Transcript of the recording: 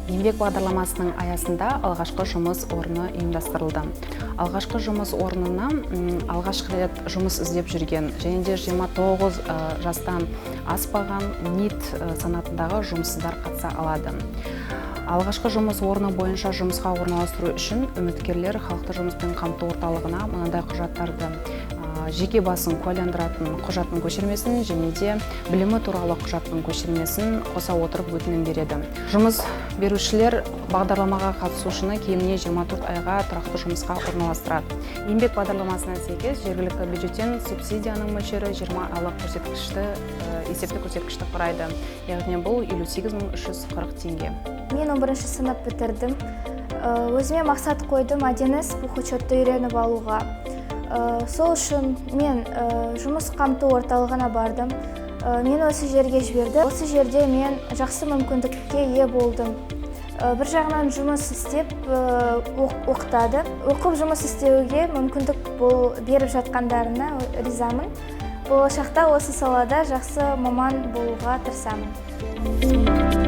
Еңбек бағдарламасының аясында алғашқы жұмыс орны ұйымдастырылды. Алғашқы жұмыс орнына алғашқы рет жұмыс іздеп жүрген және де 29 жастан аспаған НИТ санатындағы жұмыссыздар қатыса алады. Алғашқы жұмыс орны бойынша жұмысқа орналастыру үшін үміткерлер халықты жұмыспен қамту орталығына мынадай құжаттарды: жеке басын куәландыратын құжаттың көшірмесін және де білімі туралы құжаттың көшірмесін қоса отырып өтінім береді. Жұмыс берушілер бағдарламаға қатысушыны кемінде 24 айға тұрақты жұмысқа орналастырады. Еңбек бағдарламасына сәйкес жергілікті бюджеттен субсидияның мөлшері 20 айлық есептік көрсеткішті құрайды. Яғни бұл 58.340 теңге. Мен 11 сынып бітірдім. Өзіме мақсат қойдым, Аденес бухучетті үйреніп алуға. Сол үшін мен жұмыс қамту орталығына бардым. Мен осы жерге жіберді. Осы жерде мен жақсы мүмкіндікке ие болдым. Бір жағынан жұмыс істеп оқытады. Оқып жұмыс істеуге мүмкіндік беріп жатқандарына ризамын. Болашақта осы салада жақсы маман болуға тырысамын.